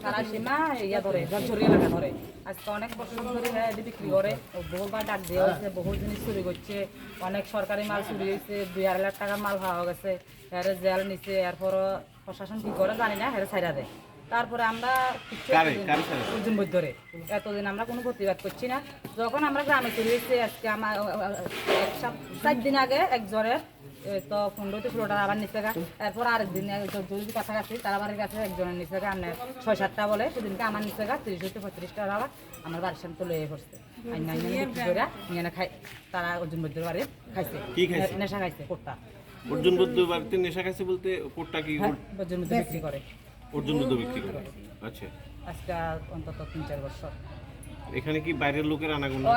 সারা সীমা ইয়া ধরে ঝরিয়া লাগা ধরে আজকে অনেক বছর ধরে এটি বিক্রি করে বহুবার ডাক দেওয়া হয়েছে, বহু জিনিস চুরি করছে, অনেক সরকারি মাল চুরি হয়েছে, 2.5 লাখ টাকার মাল পাওয়া গেছে, এর জেল নিচ্ছে, এরপর প্রশাসন কি করে জানি না, এর ছাইরা দেয়। তারপরে আমরা অর্জুন বৈদ্যরে এতদিন আমরা কোনো প্রতিবাদ করছি না। যখন আমরা গ্রামে চলে এসেছি আজকে আমার 4 দিন আগে একজনের তো 15-16টা আবার নিচে গা, এরপর আরেকদিন যদি কাছাকাছি তারা বাড়ির কাছে একজনের নিচে গা আপনার 6-7টা বলে, সেদিনকে আমার নিচে গা 30-35টা আবার আমার বাড়ির সামনে তুলে পড়ছে নিয়ে খাই। তারা অর্জুন বৈদ্যর বাড়ি খাইছে, নেশা খাইছে কোটটা। অর্জুন বৈদ্য বাড়িতে নেশা খাইছে বলতে কোটটা কি অর্জুন বৈদ্য বিক্রি করে? অর্জুন বৈদ্য বিক্রি করে। আচ্ছা, আজকে অন্তত 3-4 বছর। এখানে কি বাইরের লোকের আনাগোনা?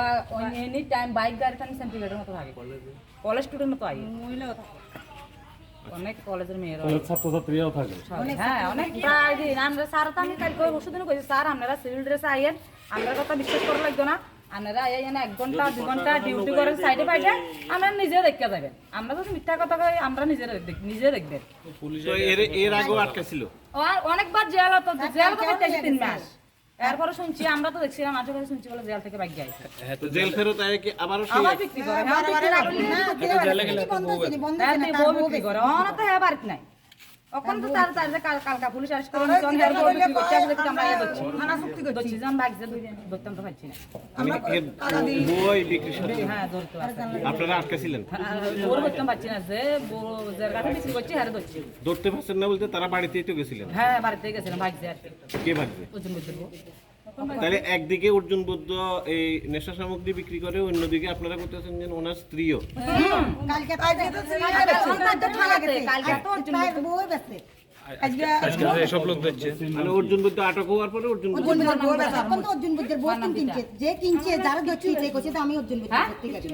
এনি টাইম বাইক গাড়ি টানি সেন্টিগ্রেডের মতো থাকে, কলেজ স্টুডেন্ট মতো আই, অনেক কলেজের মেয়েরা, ছাত্রছাত্রীরাও থাকে। হ্যাঁ অনেক প্রায় দিন আমরা স্যার তো আমি কালকে ওষুধ কইছি স্যার আপনারা সিভিল ড্রেসে আইয়েন, আমরা কথা বিশ্বাস করা লাগতো না, আপনারা আইয়েন 1 ঘন্টা 2 ঘন্টা ডিউটি করেন সাইডে পাইলে আমরা নিজে দেখতে যাবেন, আমরা যদি মিথ্যা কথা কই আমরা নিজে দেখবেন। তো এর আগেও আটকাছিল? অনেকবার জেল তো 3 মাস, এরপরে শুনছি আমরা তো দেখছিলাম মাঝে মাঝে শুনছি বলে জেল থেকে বাইক যাইছে। তো জেল ফেরত আয় কি আবারও আবার বিক্রি করে? হ্যাঁ বিক্রি করে, অন তো হ্যাঁ বাড়িতে নাই। এখন তো তার কালকা পুলিশ অ্যারেস্ট করে নিছে, অন হেয়ার বিক্রি করতে আসলে কিন্তু আমরা ইয়া করছি, থানা চুক্তি করছি, যখন বাইক যে ধরতাম তো পাচ্ছি না। বই বিক্রির সাথে হ্যাঁ ধরতে পারছি। আপনারা আটকাছিলেন? ওর ধরতাম পাচ্ছি না, যে যার কাছে বিক্রি করছি হ্যাঁ ধরছি। ধরতে পারছেন না বলতে তারা বাড়িতেই তো গেছিলেন? হ্যাঁ বাড়িতে গেছিলাম বাইক যে আর কি। কে বাড়িতে? ওজন বুঝতে তাহলে একদিকে অর্জুন বৈদ্য এই নেশা সামগ্রী বিক্রি করে, অন্যদিকে আপনারা করতেছেন যে ওনার স্ত্রীও। কালকে তো অর্জুন এসব লোক দেখছে মানে অর্জুন বৈদ্য আটক হওয়ার পরে অর্জুন বৈদ্য অর্জুন বুদ্ধের বউ কিনছে, যে কিনছে যারা ধরছে যে কইছে আমি অর্জুন বুদ্ধ